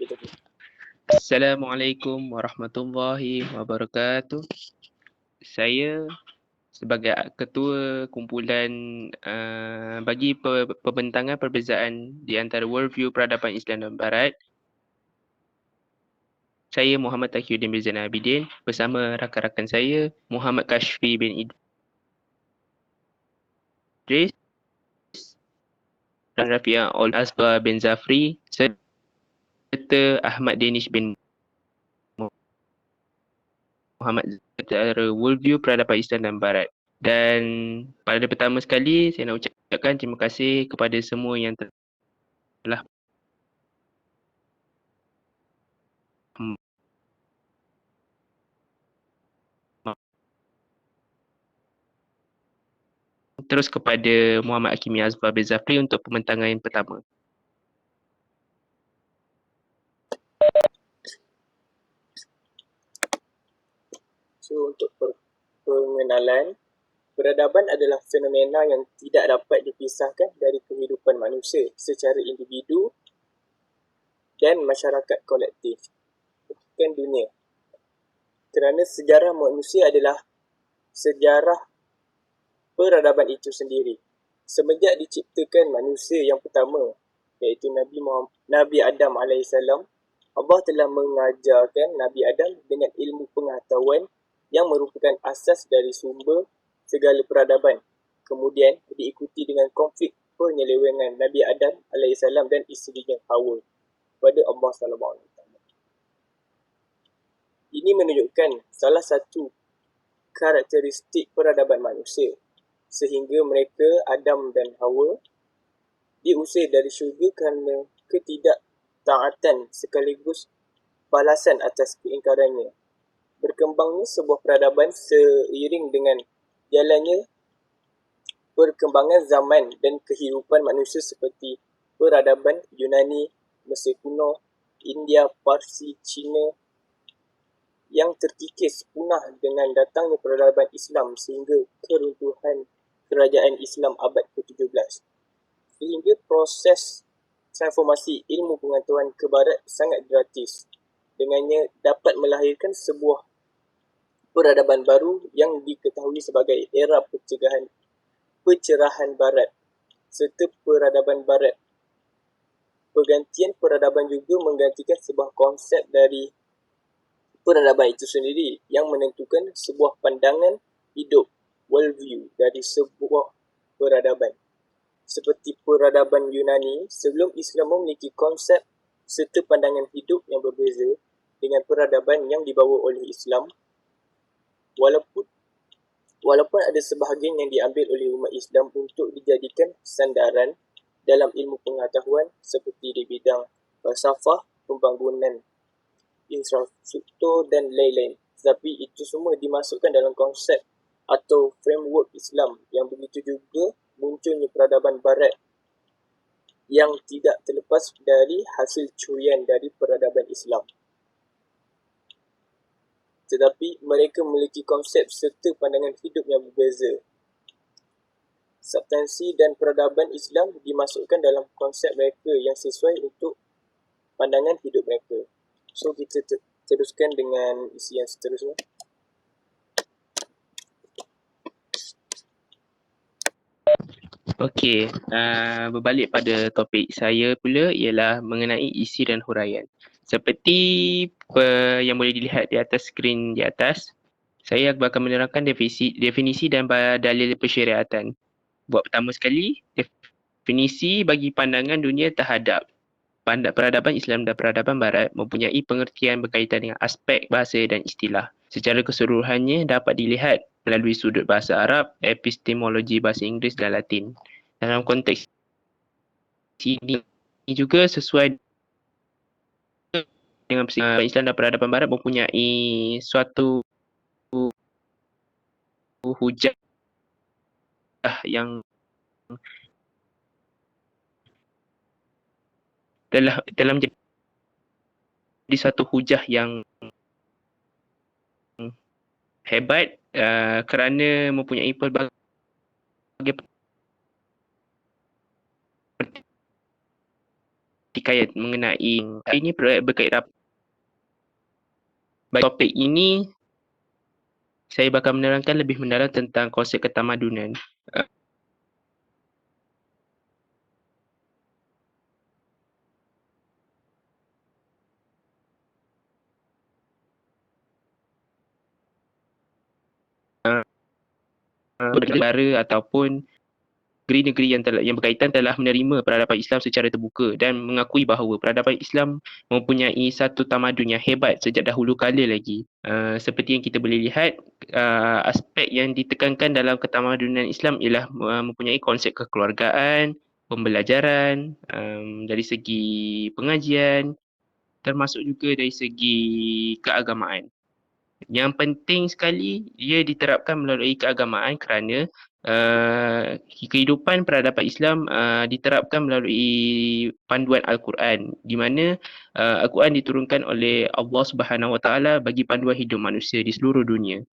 Gitu. Assalamualaikum warahmatullahi wabarakatuh. Saya sebagai ketua kumpulan bagi pembentangan perbezaan di antara worldview peradaban Islam dan Barat, saya Muhammad Taqiyuddin bin Zainal Abidin bersama rakan-rakan saya Muhammad Kashfi bin Idris dan Rafi'a Ol Asba bin Zafri serta Ahmad Danish bin Muhammad antara worldview peradaban Islam dan Barat. Dan pada pertama sekali saya nak ucapkan terima kasih kepada semua yang telah terus kepada Muhammad Hakimi Azbar bin Zafri untuk pembentangan yang pertama. So untuk pengenalan, peradaban adalah fenomena yang tidak dapat dipisahkan dari kehidupan manusia secara individu dan masyarakat kolektif, bukan dunia. Kerana sejarah manusia adalah sejarah peradaban itu sendiri. Semenjak diciptakan manusia yang pertama, iaitu Nabi Adam AS, Allah telah mengajarkan Nabi Adam dengan ilmu pengetahuan yang merupakan asas dari sumber segala peradaban. Kemudian diikuti dengan konflik penyelewengan Nabi Adam AS dan isterinya Hawa pada Allah SWT. Ini menunjukkan salah satu karakteristik peradaban manusia, sehingga mereka, Adam dan Hawa, diusir dari syurga kerana ketidaktaatan sekaligus balasan atas keingkarannya. Berkembangnya sebuah peradaban seiring dengan jalannya perkembangan zaman dan kehidupan manusia seperti peradaban Yunani, Mesir kuno, India, Parsi, Cina yang terkikis punah dengan datangnya peradaban Islam sehingga keruntuhan kerajaan Islam abad ke-17. Sehingga proses transformasi ilmu pengetahuan ke barat sangat gratis. Dengannya dapat melahirkan sebuah peradaban baru yang diketahui sebagai era pencerahan barat serta peradaban barat. Pergantian peradaban juga menggantikan sebuah konsep dari peradaban itu sendiri yang menentukan sebuah pandangan hidup, worldview dari sebuah peradaban. Seperti peradaban Yunani, sebelum Islam memiliki konsep serta pandangan hidup yang berbeza dengan peradaban yang dibawa oleh Islam. Walaupun ada sebahagian yang diambil oleh umat Islam untuk dijadikan sandaran dalam ilmu pengetahuan seperti di bidang falsafah, pembangunan infrastruktur dan lain-lain. Tetapi itu semua dimasukkan dalam konsep atau framework Islam yang begitu juga munculnya peradaban barat yang tidak terlepas dari hasil curian dari peradaban Islam. Tetapi mereka memiliki konsep serta pandangan hidup yang berbeza. Substansi dan peradaban Islam dimasukkan dalam konsep mereka yang sesuai untuk pandangan hidup mereka. So kita teruskan dengan isi yang seterusnya. Okey, berbalik pada topik saya pula ialah mengenai isi dan huraian. Seperti yang boleh dilihat di atas skrin di atas, saya akan menerangkan definisi dan dalil persyariatan. Buat pertama sekali, definisi bagi pandangan dunia terhadap peradaban Islam dan peradaban Barat mempunyai pengertian berkaitan dengan aspek bahasa dan istilah. Secara keseluruhannya dapat dilihat melalui sudut bahasa Arab, epistemologi bahasa Inggeris dan Latin. Dalam konteks ini juga sesuai dengan Islam dan peradaban Barat mempunyai suatu hujah yang dalam jadi satu hujah yang hebat kerana mempunyai pelbagai hikayat mengenai ini berkaitan topik ini. Saya bakal menerangkan lebih mendalam tentang konsep ketamadunan. Negara ataupun negeri-negeri yang berkaitan telah menerima peradaban Islam secara terbuka dan mengakui bahawa peradaban Islam mempunyai satu tamadun yang hebat sejak dahulu kala lagi. Seperti yang kita boleh lihat, aspek yang ditekankan dalam ketamadunan Islam ialah mempunyai konsep kekeluargaan, pembelajaran, dari segi pengajian, termasuk juga dari segi keagamaan. Yang penting sekali, ia diterapkan melalui keagamaan kerana kehidupan peradaban Islam diterapkan melalui panduan Al-Quran, di mana Al-Quran diturunkan oleh Allah Subhanahu Wa Taala bagi panduan hidup manusia di seluruh dunia.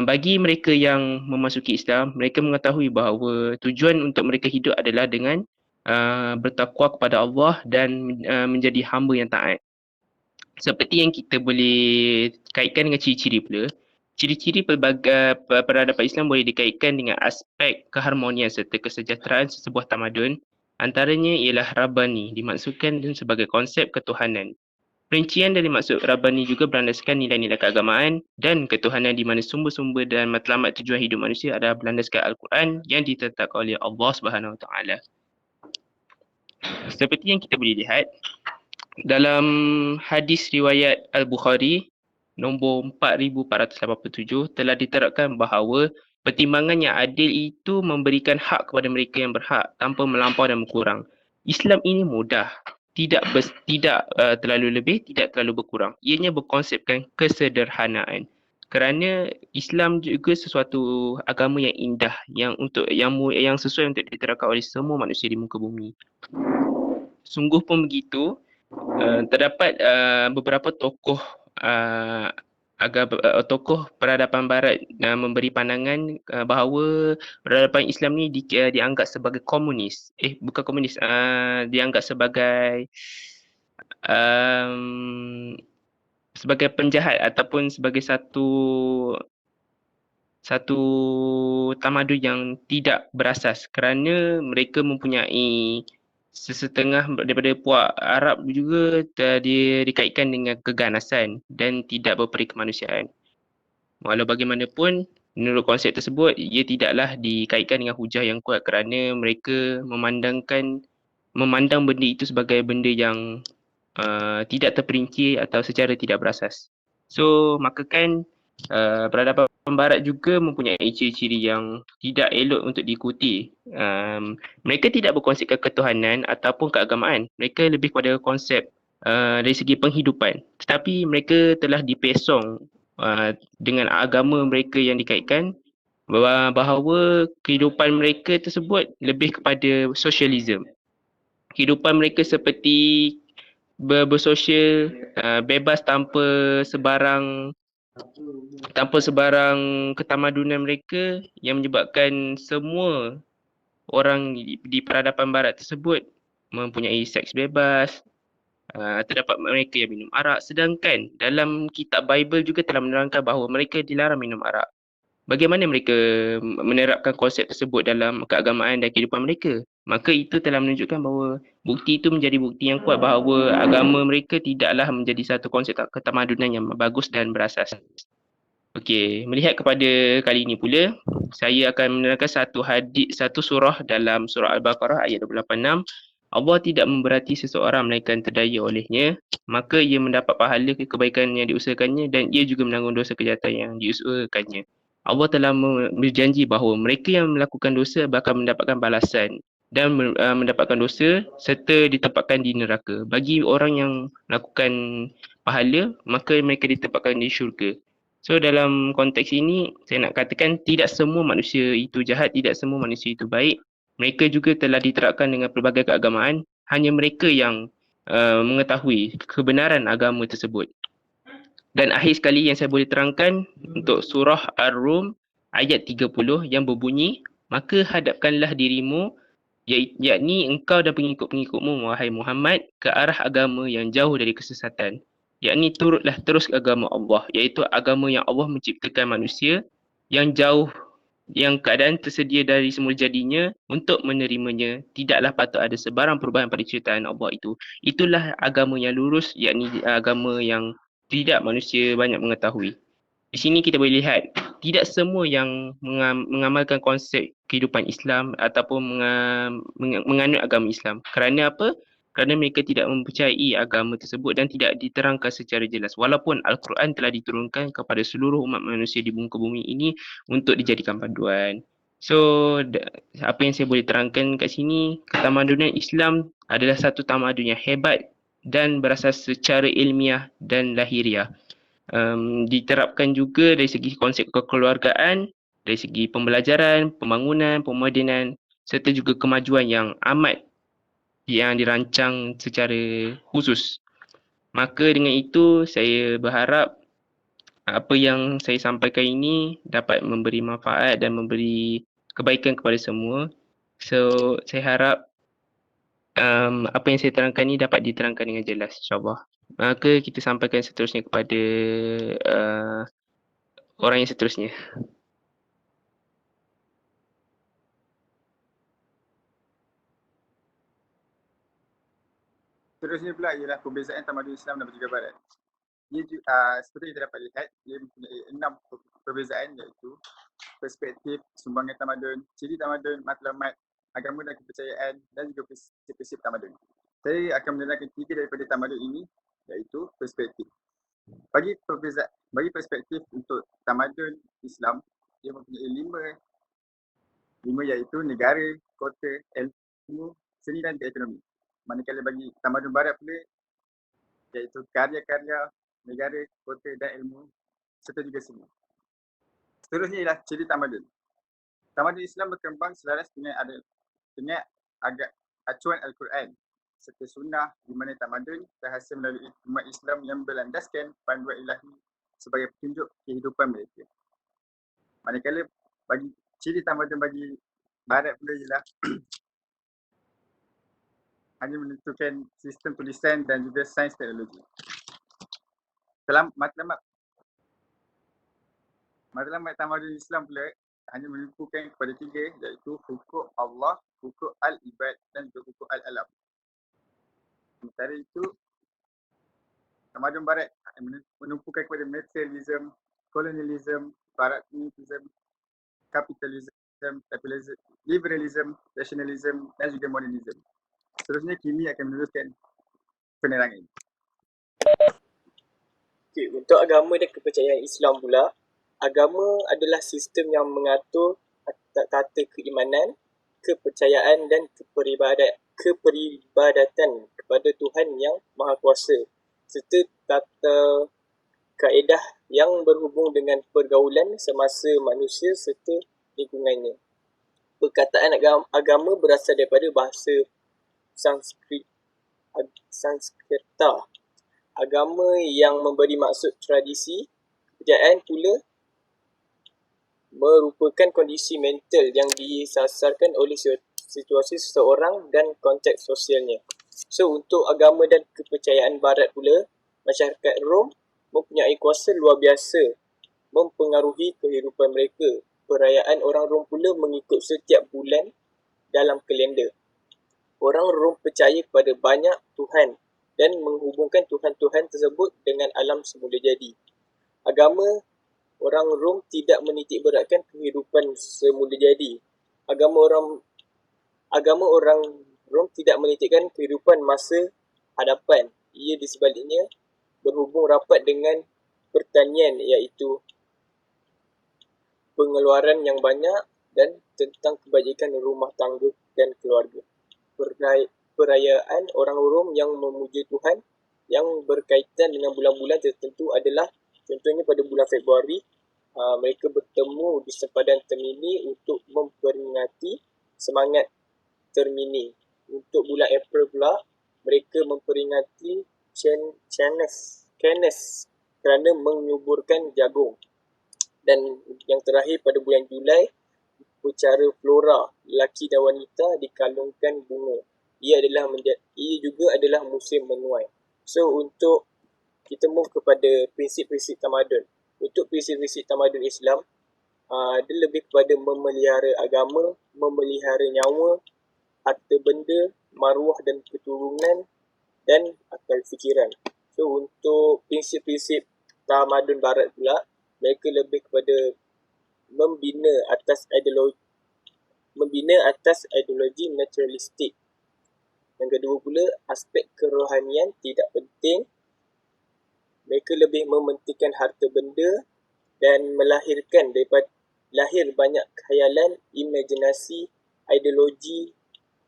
Bagi mereka yang memasuki Islam, mereka mengetahui bahawa tujuan untuk mereka hidup adalah dengan bertakwa kepada Allah dan menjadi hamba yang taat. Seperti yang kita boleh kaitkan dengan ciri-ciri pula, ciri-ciri pelbagai peradaban Islam boleh dikaitkan dengan aspek keharmonian serta kesejahteraan sesebuah tamadun. Antaranya ialah Rabbani, dimaksudkan sebagai konsep ketuhanan. Perincian dari maksud Rabbani juga berlandaskan nilai-nilai keagamaan dan ketuhanan di mana sumber-sumber dan matlamat tujuan hidup manusia adalah berlandaskan Al-Quran yang ditetapkan oleh Allah Subhanahu Wa Taala. Seperti yang kita boleh lihat, dalam hadis riwayat Al-Bukhari nombor 4487 telah diterapkan bahawa pertimbangan yang adil itu memberikan hak kepada mereka yang berhak tanpa melampau dan berkurang. Islam ini mudah, tidak terlalu lebih, tidak terlalu berkurang. Ianya berkonsepkan kesederhanaan. Kerana Islam juga sesuatu agama yang indah yang sesuai untuk diterapkan oleh semua manusia di muka bumi. Sungguh pun begitu, terdapat beberapa tokoh tokoh peradaban barat memberi pandangan bahawa peradaban Islam ni dianggap sebagai komunis. Bukan komunis, dianggap sebagai sebagai penjahat ataupun sebagai satu tamadun yang tidak berasas kerana mereka mempunyai sesetengah daripada puak Arab juga dikaitkan dengan keganasan dan tidak berperi kemanusiaan. Walau bagaimanapun, menurut konsep tersebut, ia tidaklah dikaitkan dengan hujah yang kuat kerana mereka memandang benda itu sebagai benda yang tidak terperinci atau secara tidak berasas. So, makakan peradaban barat juga mempunyai ciri-ciri yang tidak elok untuk diikuti. Mereka tidak berkonsepkan ketuhanan ataupun keagamaan. Mereka lebih kepada konsep dari segi penghidupan. Tetapi mereka telah dipesong dengan agama mereka yang dikaitkan bahawa kehidupan mereka tersebut lebih kepada sosialisme. Kehidupan mereka seperti bersosial, bebas tanpa sebarang ketamadunan mereka yang menyebabkan semua orang di peradaban barat tersebut mempunyai seks bebas. Terdapat mereka yang minum arak, sedangkan dalam kitab Bible juga telah menerangkan bahawa mereka dilarang minum arak. Bagaimana mereka menerapkan konsep tersebut dalam keagamaan dan kehidupan mereka? Maka itu telah menunjukkan bahawa bukti itu menjadi bukti yang kuat bahawa agama mereka tidaklah menjadi satu konsep ketamadunan yang bagus dan berasas. Okey, melihat kepada kali ini pula, saya akan menerangkan satu surah dalam surah Al-Baqarah ayat 286. Allah tidak memberati seseorang melainkan terdaya olehnya, maka ia mendapat pahala kebaikan yang diusahakannya dan ia juga menanggung dosa kejahatan yang diusahakannya. Allah telah berjanji bahawa mereka yang melakukan dosa bakal mendapatkan balasan dan mendapatkan dosa serta ditempatkan di neraka. Bagi orang yang melakukan pahala, maka mereka ditempatkan di syurga. So dalam konteks ini, saya nak katakan tidak semua manusia itu jahat, tidak semua manusia itu baik. Mereka juga telah diterapkan dengan pelbagai keagamaan. Hanya mereka yang mengetahui kebenaran agama tersebut. Dan akhir sekali yang saya boleh terangkan untuk surah Ar-Rum ayat 30 yang berbunyi, maka hadapkanlah dirimu yakni engkau dan pengikut-pengikutmu wahai Muhammad ke arah agama yang jauh dari kesesatan, yakni turutlah terus agama Allah, iaitu agama yang Allah menciptakan manusia yang jauh, yang keadaan tersedia dari semula jadinya untuk menerimanya, tidaklah patut ada sebarang perubahan pada ciptaan Allah itu. Itulah agama yang lurus, yakni agama yang tidak manusia banyak mengetahui. Di sini kita boleh lihat, tidak semua yang mengamalkan konsep kehidupan Islam ataupun menganut agama Islam. Kerana apa? Kerana mereka tidak mempercayai agama tersebut dan tidak diterangkan secara jelas. Walaupun Al-Quran telah diturunkan kepada seluruh umat manusia di muka bumi ini untuk dijadikan panduan. So, apa yang saya boleh terangkan kat sini, ketamadunan Islam adalah satu tamadun yang hebat dan berasas secara ilmiah dan lahiriah. Diterapkan juga dari segi konsep kekeluargaan, dari segi pembelajaran, pembangunan, pemodenan serta juga kemajuan yang amat yang dirancang secara khusus. Maka dengan itu saya berharap apa yang saya sampaikan ini dapat memberi manfaat dan memberi kebaikan kepada semua. So saya harap apa yang saya terangkan ini dapat diterangkan dengan jelas, insyaAllah. Maka kita sampaikan seterusnya kepada orang yang seterusnya. Seterusnya pula ialah perbezaan tamadun Islam dan juga Barat. Ia seperti kita dapat lihat, ia mempunyai 6 perbezaan, iaitu perspektif, sumbangan tamadun, ciri tamadun, matlamat, agama dan kepercayaan dan juga prinsip-prinsip tamadun. Saya akan menerangkan 3 daripada tamadun ini, iaitu perspektif. Bagi perspektif untuk tamadun Islam, ia mempunyai 5 iaitu negara, kota, ilmu, seni dan ekonomi. Manakala bagi tamadun Barat pula, iaitu karya-karya, negara, kota dan ilmu serta juga seni. Seterusnya ialah ciri tamadun. Tamadun Islam berkembang selaras dengan acuan Al-Quran serta sunnah, di mana tamadun terhasil melalui umat Islam yang berlandaskan panduan ilahi sebagai petunjuk kehidupan mereka. Manakala bagi ciri tamadun bagi Barat pula ialah hanya menentukan sistem tulisan dan juga sains teknologi. Matlamat tamadun Islam pula hanya menumpukan kepada 3, iaitu hukuk Allah, hukuk al-ibad dan juga hukuk al-alam. Sementara itu, tamadun Barat menumpukan kepada materialism, kolonialism, pragmatism, kapitalism, liberalism, rationalism dan juga modernism. Seterusnya Kimi akan meneruskan penerangan. Okay, untuk agama dan kepercayaan Islam pula, agama adalah sistem yang mengatur tata keimanan, kepercayaan dan keperibadatan kepada Tuhan yang Maha Kuasa serta tata kaedah yang berhubung dengan pergaulan semasa manusia serta lingkungannya. Perkataan agama berasal daripada bahasa Sanskerta. Agama yang memberi maksud tradisi. Kepercayaan pula merupakan kondisi mental yang disasarkan oleh situasi seseorang dan konteks sosialnya. So, untuk agama dan kepercayaan Barat pula, masyarakat Rom mempunyai kuasa luar biasa mempengaruhi kehidupan mereka. Perayaan orang Rom pula mengikut setiap bulan dalam kalender. Orang Rom percaya kepada banyak Tuhan dan menghubungkan Tuhan-Tuhan tersebut dengan alam semula jadi. Agama orang Rom tidak menitik beratkan kehidupan semula jadi. Agama orang Rom tidak menitikkan kehidupan masa hadapan. Ia di sebaliknya berhubung rapat dengan pertanian, iaitu pengeluaran yang banyak dan tentang kebajikan rumah tangga dan keluarga. Perayaan orang Rom yang memuja Tuhan yang berkaitan dengan bulan-bulan tertentu adalah contohnya pada bulan Februari, mereka bertemu di sempadan Termini untuk memperingati semangat Termini. Untuk bulan April pula, mereka memperingati Canes kerana menyuburkan jagung. Dan yang terakhir pada bulan Julai, ucara flora, lelaki dan wanita dikalungkan bunga. Ia juga adalah musim menuai. So untuk kita move kepada prinsip-prinsip tamadun. Untuk prinsip-prinsip tamadun Islam, dia lebih kepada memelihara agama, memelihara nyawa, harta benda, maruah dan keturunan dan akal fikiran. So untuk prinsip-prinsip tamadun barat pula, mereka lebih kepada membina atas ideologi naturalistik. Yang kedua pula, aspek kerohanian tidak penting. Mereka lebih mementingkan harta benda dan lahir banyak khayalan, imajinasi, ideologi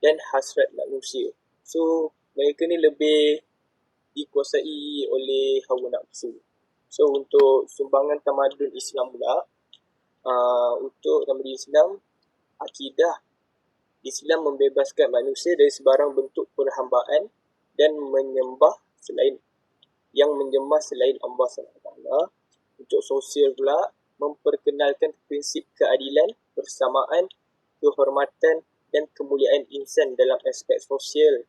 dan hasrat manusia. So mereka ni lebih dikuasai oleh hawa nafsu. So untuk sumbangan tamadun Islam pula, untuk tamadun Islam, akidah Islam membebaskan manusia dari sebarang bentuk perhambaan dan menyembah selain Allah SWT. Untuk sosial pula, memperkenalkan prinsip keadilan, persamaan, kehormatan dan kemuliaan insan dalam aspek sosial.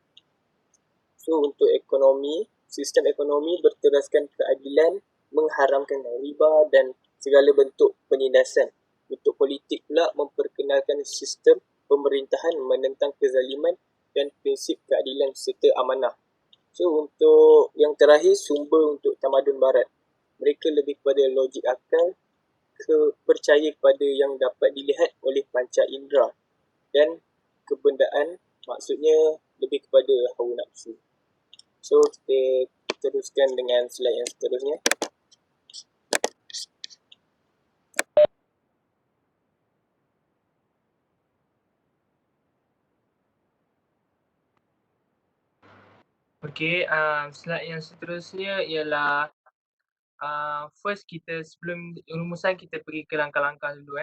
So untuk ekonomi, sistem ekonomi berteraskan keadilan, mengharamkan riba dan segala bentuk penindasan. Untuk politik pula, memperkenalkan sistem pemerintahan menentang kezaliman dan prinsip keadilan serta amanah. So untuk yang terakhir, sumber untuk tamadun barat. Mereka lebih kepada logik akal, percaya kepada yang dapat dilihat oleh panca indera dan kebendaan, maksudnya lebih kepada hawa nafsu. So kita teruskan dengan slide yang seterusnya. Okey, slide yang seterusnya ialah first kita sebelum rumusan kita pergi ke langkah-langkah dulu.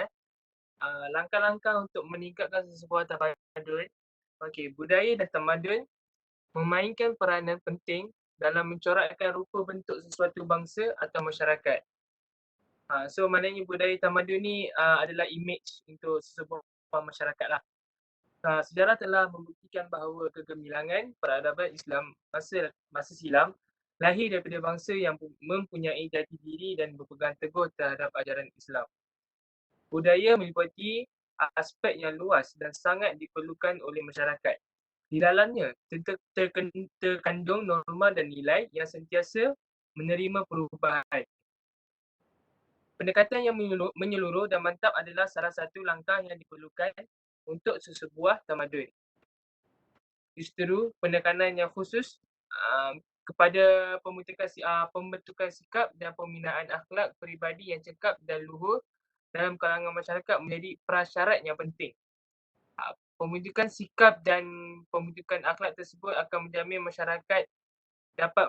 Langkah-langkah untuk meningkatkan sesebuah tamadun. Okey, budaya dan tamadun memainkan peranan penting dalam mencorakkan rupa bentuk sesuatu bangsa atau masyarakat. So maknanya budaya tamadun ni adalah image untuk sesebuah masyarakat lah. Sejarah telah membuktikan bahawa kegemilangan peradaban Islam masa silam lahir daripada bangsa yang mempunyai jati diri dan berpegang teguh terhadap ajaran Islam. Budaya meliputi aspek yang luas dan sangat diperlukan oleh masyarakat. Di dalamnya terkandung norma dan nilai yang sentiasa menerima perubahan. Pendekatan yang menyeluruh dan mantap adalah salah satu langkah yang diperlukan untuk sesebuah tamadun. Justeru penekanan yang khusus kepada pembentukan sikap dan pembinaan akhlak peribadi yang cekap dan luhur dalam kalangan masyarakat menjadi prasyarat yang penting. Pembentukan sikap dan pembentukan akhlak tersebut akan menjamin masyarakat dapat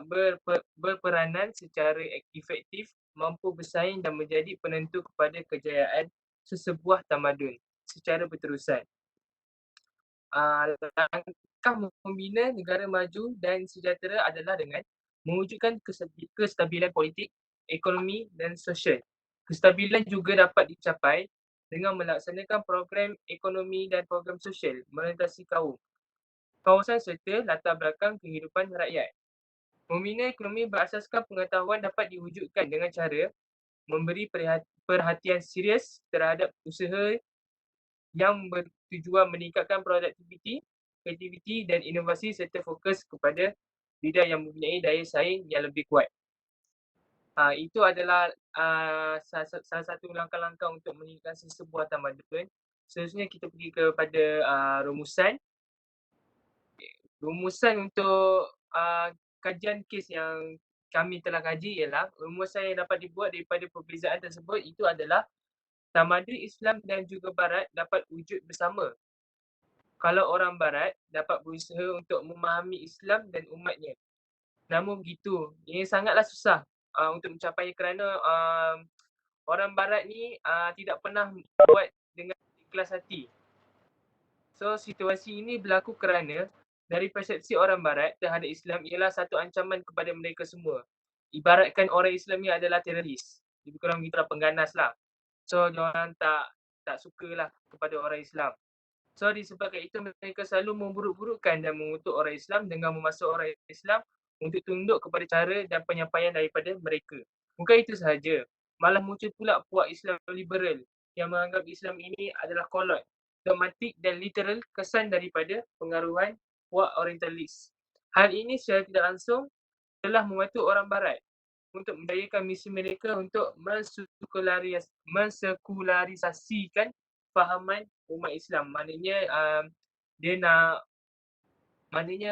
berperanan secara efektif, mampu bersaing dan menjadi penentu kepada kejayaan sesebuah tamadun secara berterusan. Langkah membina negara maju dan sejahtera adalah dengan mewujudkan kestabilan politik, ekonomi dan sosial. Kestabilan juga dapat dicapai dengan melaksanakan program ekonomi dan program sosial merentasi kawasan serta latar belakang kehidupan rakyat. Membina ekonomi berasaskan pengetahuan dapat diwujudkan dengan cara memberi perhatian serius terhadap usaha yang bertujuan meningkatkan produktiviti, kreativiti dan inovasi serta fokus kepada bidang yang mempunyai daya saing yang lebih kuat. Itu adalah salah satu langkah-langkah untuk meningkatkan sesebuah tamadun. Seterusnya kita pergi kepada rumusan. Rumusan untuk kajian kes yang kami telah kaji ialah rumusan yang dapat dibuat daripada perbezaan tersebut itu adalah tamadun Islam dan juga Barat dapat wujud bersama kalau orang Barat dapat berusaha untuk memahami Islam dan umatnya. Namun begitu, ini sangatlah susah untuk mencapainya kerana orang Barat ni tidak pernah buat dengan ikhlas hati. So situasi ini berlaku kerana dari persepsi orang Barat terhadap Islam ialah satu ancaman kepada mereka semua. Ibaratkan orang Islam ni adalah teroris. Lebih kurang begitulah, pengganas lah. So diorang tak tak sukalah kepada orang Islam. So disebabkan itu mereka selalu memburuk-burukkan dan mengutuk orang Islam dengan memasuk orang Islam untuk tunduk kepada cara dan penyampaian daripada mereka. Bukan itu sahaja, malah muncul pula puak Islam liberal yang menganggap Islam ini adalah kolot, dogmatik dan literal, kesan daripada pengaruhan puak orientalis. Hal ini secara tidak langsung telah membantu orang Barat untuk mendayakan misi mereka untuk mensekularisasikan fahaman umat Islam. Maknanya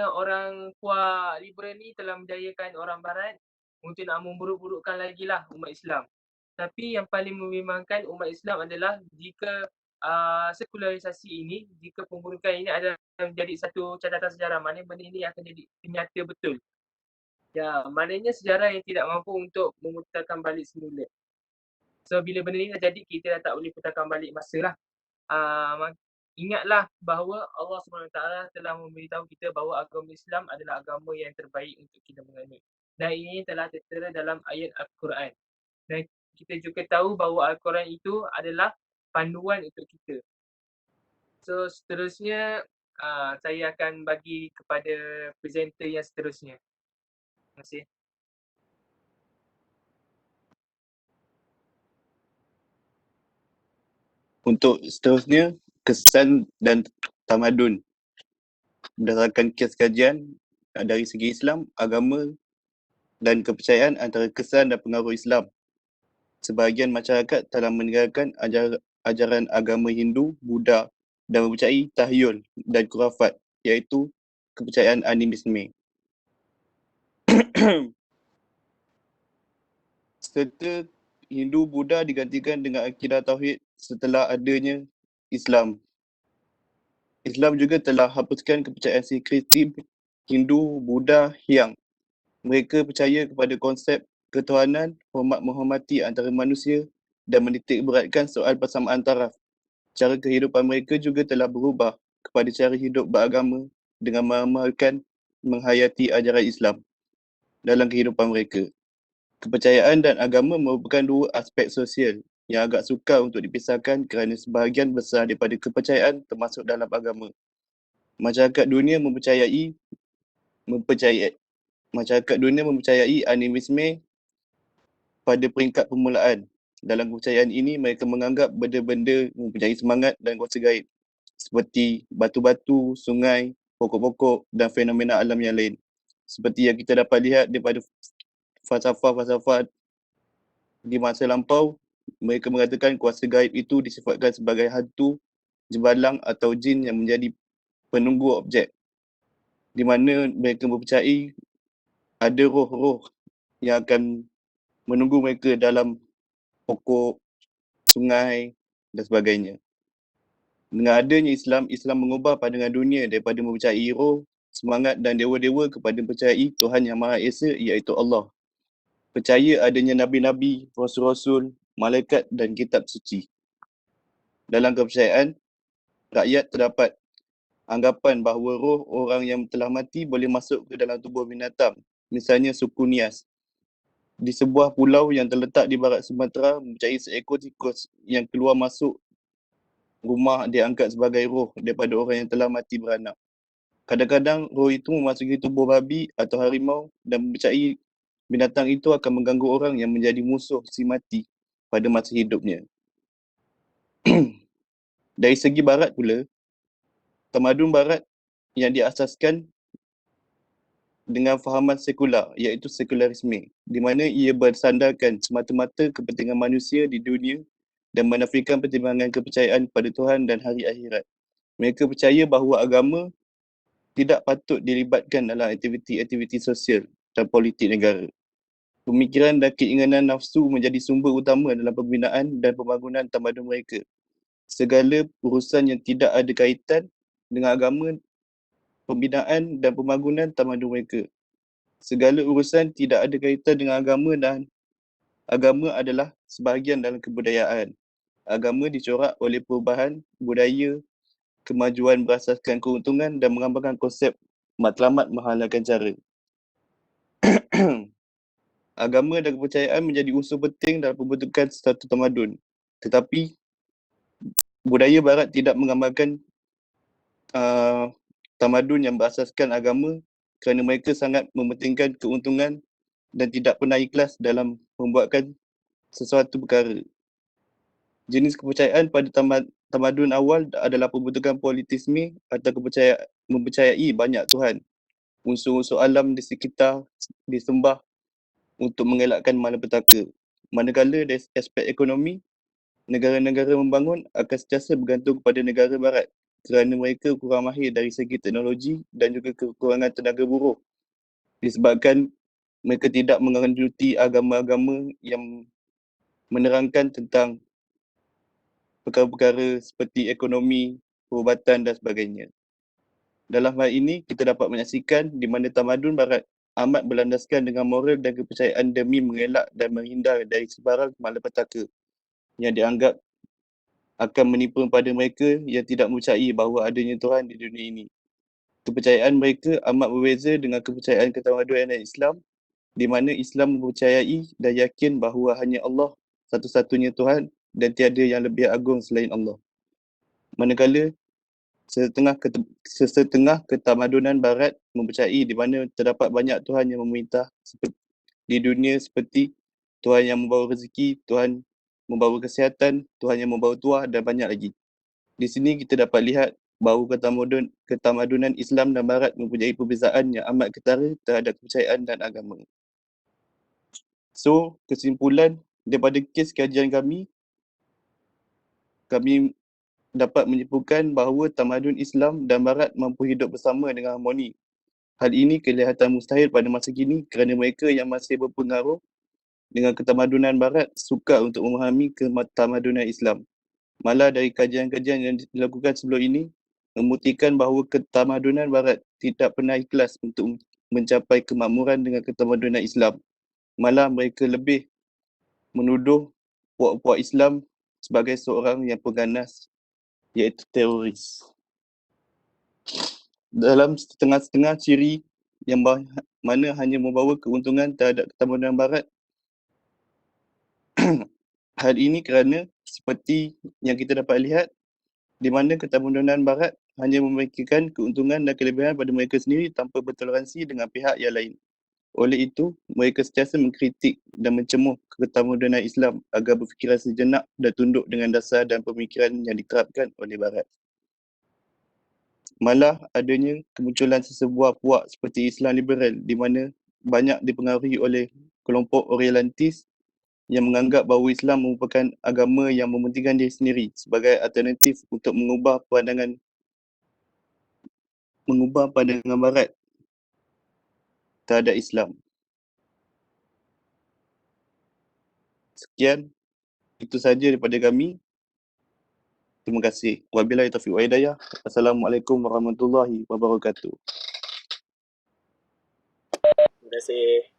orang puak liberal ni telah mendayakan orang Barat untuk nak memburuk-burukkan lagi lah umat Islam. Tapi yang paling membimbangkan umat Islam adalah jika sekularisasi ini, jika pemburukan ini adalah menjadi satu catatan sejarah, maknanya benda ini akan jadi nyata betul. Ya, maknanya sejarah yang tidak mampu untuk memutarkan balik semula. So bila benda ni dah jadi, kita dah tak boleh putarkan balik masa lah. Ingatlah bahawa Allah SWT telah memberitahu kita bahawa agama Islam adalah agama yang terbaik untuk kita menganut. Dan ini telah tertera dalam ayat Al-Quran. Dan kita juga tahu bahawa Al-Quran itu adalah panduan untuk kita. So seterusnya, saya akan bagi kepada presenter yang seterusnya. Terima kasih. Untuk seterusnya, kesan dan tamadun. Berdasarkan kes kajian dari segi Islam, agama dan kepercayaan antara kesan dan pengaruh Islam. Sebahagian masyarakat telah meninggalkan ajaran agama Hindu, Buddha dan mempercayai tahyul dan khurafat, iaitu kepercayaan animisme. Serta Hindu, Buddha digantikan dengan akidah tauhid setelah adanya Islam. Islam juga telah hapuskan kepercayaan sinkretisme Hindu, Buddha, Hyang. Mereka percaya kepada konsep ketuhanan, menghormati antara manusia dan menitik beratkan soal persamaan taraf. Cara kehidupan mereka juga telah berubah kepada cara hidup beragama dengan mengamalkan menghayati ajaran Islam dalam kehidupan mereka. Kepercayaan dan agama merupakan dua aspek sosial yang agak sukar untuk dipisahkan kerana sebahagian besar daripada kepercayaan termasuk dalam agama. Masyarakat dunia mempercayai animisme pada peringkat permulaan. Dalam kepercayaan ini, mereka menganggap benda-benda mempunyai semangat dan kuasa gaib seperti batu-batu, sungai, pokok-pokok dan fenomena alam yang lain. Seperti yang kita dapat lihat daripada falsafah di masa lampau, mereka mengatakan kuasa gaib itu disifatkan sebagai hantu, jembalang atau jin yang menjadi penunggu objek, di mana mereka mempercayai ada roh-roh yang akan menunggu mereka dalam pokok, sungai dan sebagainya. Dengan adanya Islam mengubah pandangan dunia daripada mempercayai roh, semangat dan dewa-dewa kepada mempercayai Tuhan Yang Maha Esa, iaitu Allah. Percaya adanya nabi-nabi, rasul-rasul, malaikat dan kitab suci. Dalam kepercayaan, rakyat terdapat anggapan bahawa roh orang yang telah mati boleh masuk ke dalam tubuh binatang, misalnya suku Nias. Di sebuah pulau yang terletak di barat Sumatera, mempercayai seekor tikus yang keluar masuk rumah diangkat sebagai roh daripada orang yang telah mati beranak. Kadang-kadang roh itu memasuki tubuh babi atau harimau dan mempercayai binatang itu akan mengganggu orang yang menjadi musuh si mati pada masa hidupnya. Dari segi barat pula, tamadun barat yang diasaskan dengan fahaman sekular, iaitu sekularisme, di mana ia bersandarkan semata-mata kepentingan manusia di dunia dan menafikan pertimbangan kepercayaan pada Tuhan dan hari akhirat. Mereka percaya bahawa agama tidak patut dilibatkan dalam aktiviti-aktiviti sosial dan politik negara. Pemikiran dan keinginan nafsu menjadi sumber utama dalam pembinaan dan pembangunan tamadun mereka. Segala urusan yang tidak ada kaitan dengan agama, pembinaan dan pembangunan tamadun mereka. Segala urusan tidak ada kaitan dengan agama dan agama adalah sebahagian dalam kebudayaan. Agama dicorak oleh perubahan budaya, kemajuan berasaskan keuntungan dan mengamalkan konsep matlamat menghalalkan cara. Agama dan kepercayaan menjadi unsur penting dalam pembentukan satu tamadun. Tetapi budaya barat tidak mengamalkan tamadun yang berasaskan agama kerana mereka sangat mementingkan keuntungan dan tidak pernah ikhlas dalam membuatkan sesuatu perkara. Jenis kepercayaan pada tamadun awal adalah pembentukan politisme atau mempercayai banyak Tuhan. Unsur-unsur alam di sekitar disembah untuk mengelakkan malapetaka. Manakala dari aspek ekonomi, negara-negara membangun akan sentiasa bergantung kepada negara barat kerana mereka kurang mahir dari segi teknologi dan juga kekurangan tenaga buruh disebabkan mereka tidak mengeruti agama-agama yang menerangkan tentang perkara-perkara seperti ekonomi, perubatan dan sebagainya. Dalam hal ini, kita dapat menyaksikan di mana tamadun barat amat berlandaskan dengan moral dan kepercayaan demi mengelak dan menghindar dari sebarang malapetaka yang dianggap akan menipu pada mereka yang tidak percayai bahawa adanya Tuhan di dunia ini. Kepercayaan mereka amat berbeza dengan kepercayaan ketamadunan Islam, di mana Islam mempercayai dan yakin bahawa hanya Allah satu-satunya Tuhan dan tiada yang lebih agung selain Allah. Manakala sesetengah ketamadunan barat mempercayai di mana terdapat banyak Tuhan yang memerintah di dunia seperti Tuhan yang membawa rezeki, Tuhan membawa kesihatan, Tuhan yang membawa tuah dan banyak lagi. Di sini kita dapat lihat bahawa ketamadunan Islam dan Barat mempunyai perbezaan yang amat ketara terhadap kepercayaan dan agama. So, kesimpulan daripada kes kajian kami dapat menyimpulkan bahawa tamadun Islam dan Barat mampu hidup bersama dengan harmoni. Hal ini kelihatan mustahil pada masa kini kerana mereka yang masih berpengaruh dengan ketamadunan Barat sukar untuk memahami ketamadunan Islam. Malah dari kajian-kajian yang dilakukan sebelum ini, membuktikan bahawa ketamadunan Barat tidak pernah ikhlas untuk mencapai kemakmuran dengan ketamadunan Islam. Malah mereka lebih menuduh puak-puak Islam sebagai seorang yang pengganas, iaitu teroris. Dalam setengah-setengah ciri yang mana hanya membawa keuntungan terhadap ketamadunan Barat, hal ini kerana seperti yang kita dapat lihat, di mana ketamadunan Barat hanya memikirkan keuntungan dan kelebihan pada mereka sendiri tanpa bertoleransi dengan pihak yang lain. Oleh itu, mereka sentiasa mengkritik dan mencemuh ketamadunan Islam agar berfikiran sejenak dan tunduk dengan dasar dan pemikiran yang diterapkan oleh Barat. Malah adanya kemunculan sesebuah puak seperti Islam liberal di mana banyak dipengaruhi oleh kelompok Orientalis yang menganggap bahawa Islam merupakan agama yang mementingkan diri sendiri sebagai alternatif untuk mengubah pandangan Barat terhadap Islam. Sekian, itu sahaja daripada kami. Terima kasih. Wabillahi taufiq wa hidayah. Assalamualaikum warahmatullahi wabarakatuh. Terima kasih.